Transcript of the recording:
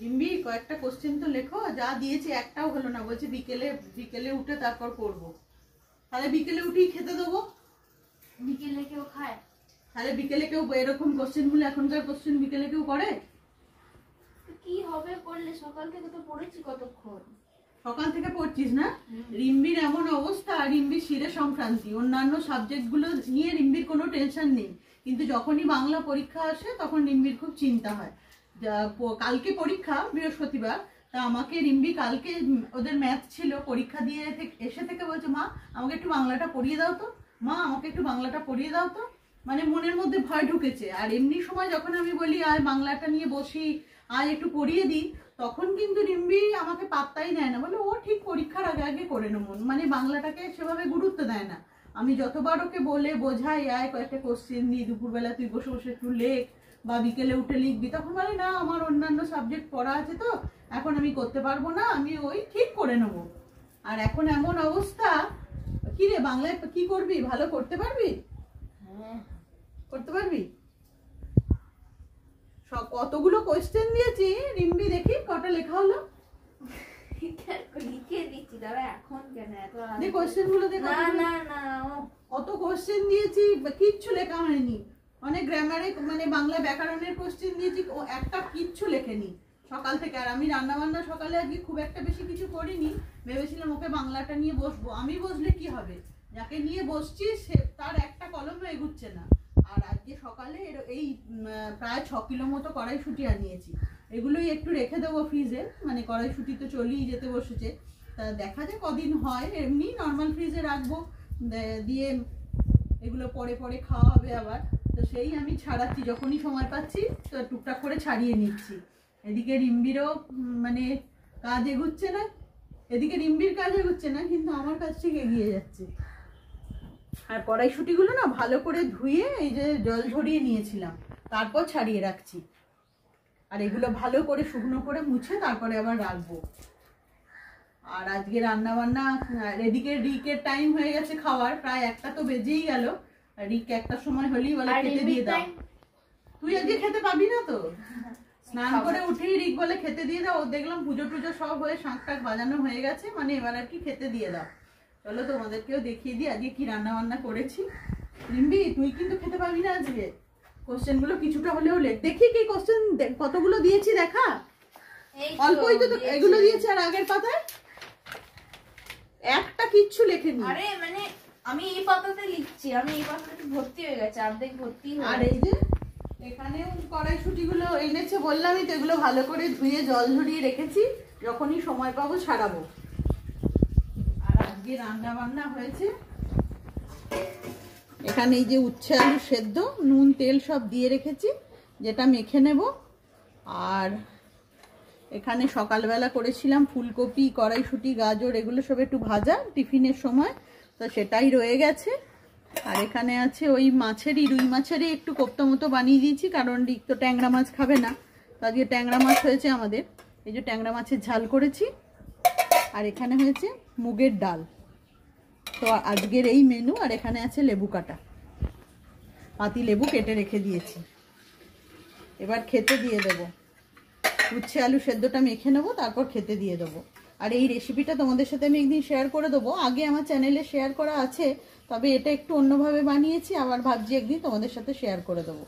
রিম্বি কয়েকটা কোশ্চেন তো লেখো, যা দিয়েছি একটাও হলো না, বলছে বিকেলে বিকেলে উঠে তারপর করবো। তাহলে বিকেলে উঠেই খেতে দেবো। বিকেলে কেউ খায়? তাহলে বিকেলে কেউ এরকম কোশ্চেন গুলো, এখনকার কোশ্চেন বিকেলে কেউ করে? কি হবে করলে? সকাল থেকে তো পড়েছি কতক্ষণ। সকাল থেকে পড়ছিস না? রিম্বির এমন অবস্থা, রিম্বির শিরে সংক্রান্তি, অন্যান্য সাবজেক্ট গুলো নিয়ে রিম্বির কোনো টেনশন নেই, কিন্তু যখনই বাংলা পরীক্ষা আসে তখন রিম্বির খুব চিন্তা হয়। কালকে পরীক্ষা বৃহস্পতিবার, তা আমাকে রিম্বি কালকে ওদের ম্যাথ ছিল, পরীক্ষা দিয়ে এসে থেকে বলছে মা আমাকে একটু বাংলাটা পড়িয়ে দাও তো, মা আমাকে একটু বাংলাটা পড়িয়ে দাও তো। মানে মনের মধ্যে ভয় ঢুকেছে। আর এমনি সময় যখন আমি বলি আয় বাংলাটা নিয়ে বসি, আয় একটু পড়িয়ে দিই, তখন কিন্তু রিম্বি আমাকে পাত্তাই নেয় না, বলে ও ঠিক পরীক্ষার আগে আগে করে নেব, মানে বাংলাটাকে সেভাবে গুরুত্ব দেয় না। আমি যতবার ওকে বলে বোঝাই আয় কয়েকটা কোশ্চেন দিই, দুপুরবেলা তুই বসে বসে একটু লেখ বা বিকেলে উঠে লিখবি, তখন বলে না আমার অন্যান্য সাবজেক্ট পড়া আছে তো এখন আমি করতে পারবো না, আমি ওই ঠিক করে নেব। আর এখন এমন অবস্থা, কি রে বাংলায় কি করবি, ভালো করতে পারবি? হ্যাঁ করতে পারবি? কতগুলো কোশ্চেন দিয়েছি রিম্বি, দেখি কটা লেখা হলো। লিখে দিচ্ছি, দাঁড়া এখন কেন এত কোশ্চেন গুলো দেখা। না না না, কত কোশ্চেন দিয়েছি, কিচ্ছু লেখা হয়নি। অনেক গ্রামারে মানে বাংলা ব্যাকরণের কোশ্চেন দিয়েছি, ও একটা কিচ্ছু লেখেনি সকাল থেকে। আর আমি রান্না বান্না সকালে আজকে খুব একটা বেশি কিছু করিনি, ভেবেছিলাম ওকে বাংলাটা নিয়ে বসবো। আমি বসলে কি হবে, যাকে নিয়ে বসছি সে তার একটা কলমও এগুচ্ছে না। আর আজকে সকালে এই প্রায় 6 কিলো মতো কড়াইশুঁটি আনিয়েছি, এগুলোই একটু রেখে দেবো ফ্রিজে, মানে কড়াইশুঁটি তো চলেই যেতে বসেছে, তা দেখা যায় কদিন হয়, এমনি নর্মাল ফ্রিজে রাখবো, দিয়ে এগুলো পরে পরে খাওয়া হবে আবার। তো সেই আমি ছাড়াচ্ছি, যখনই সময় পাচ্ছি তো টুকটাক করে ছাড়িয়ে নিচ্ছি। এদিকে রিম্বিরও মানে কাজ এগুচ্ছে না, এদিকে রিম্বির কাজ এগুচ্ছে না, কিন্তু আমার কাজ ঠিক এগিয়ে যাচ্ছে। আর কড়াইশুঁটিগুলো না ভালো করে ধুয়ে এই যে জল ঝরিয়ে নিয়েছিলাম, তারপর ছাড়িয়ে রাখছি। আর এগুলো ভালো করে শুকনো করে মুছে তারপরে আবার রাখবো। আর আজকে রান্না বান্না, এদিকে রিকের টাইম হয়ে গেছে খাওয়ার, প্রায় একটা তো বেজেই গেল। রিক একটা সময় হলেই বলে খেতে দিয়ে দাও। তুই আজকে খেতে পাবি না তো, স্নান করে উঠেই রিক বলে খেতে দিয়ে দাও। ও দেখলাম পুজো টুজো সব হয়ে শাঁখ টাক বাজানো হয়ে গেছে, মানে এবার আর কি খেতে দিয়ে দাও। চলো তোমাদেরকেও দেখিয়ে দিই আজকে কি রান্না বান্না করেছি। রিম্বি তুই কিন্তু খেতে পাবি না আজকে, কোশ্চেন গুলো কিছুটা হলেও লেখ। দেখি কি কোশ্চেন কতগুলো দিয়েছি দেখা, অল্পই তো এগুলো দিয়েছি। আর আগের পাতায় একটা কিচ্ছু লেখেনি। আরে মানে আমি এই পাতাতে লিখছি, আমি এই পাতাতে ভর্তি হয়ে গেছে, অর্ধেক ভর্তি হয়ে। আর এই যে এখানেও কড়াইশুঁটি গুলো এনেছে, বললামই তো এগুলো ভালো করে ধুয়ে জল ঝরিয়ে রেখেছি, যখনই সময় পাবো ছাড়াবো। আর আজকে রান্না বান্না হয়েছে, এখানে এই যে উচ্ছে আলু সেদ্ধ, নুন তেল সব দিয়ে রেখেছি, যেটা মেখে নেব। আর এখানে সকালবেলা করেছিলাম ফুলকপি, কড়াইশুঁটি, গাজর, এগুলো সব একটু ভাজা টিফিনের সময়, তো সেটাই রয়ে গেছে। আর এখানে আছে ওই মাছেরই, রুই মাছেরই একটু কোপ্তা মতো বানিয়ে দিয়েছি, কারণ রিক তো ট্যাংরা মাছ খাবে না, তো আজকে ট্যাংরা মাছ হয়েছে আমাদের। এই যে ট্যাংরা মাছের ঝাল করেছি। আর এখানে হয়েছে মুগের ডাল। তো আজকের এই মেনু। আর এখানে আছে লেবু কাটা, পাতি লেবু কেটে রেখে দিয়েছি, এবার খেতে দিয়ে দেবো। উচ্ছে আলু সেদ্ধটা মেখে নেবো, তারপর খেতে দিয়ে দেবো। আর এই রেসিপিটা তোমাদের সাথে আমি একদিন শেয়ার করে দেবো, আগে আমার চ্যানেলে শেয়ার করা আছে, তবে এটা একটু অন্যভাবে বানিয়েছি, আবার ভাবছি একদিন তোমাদের সাথে শেয়ার করে দেবো।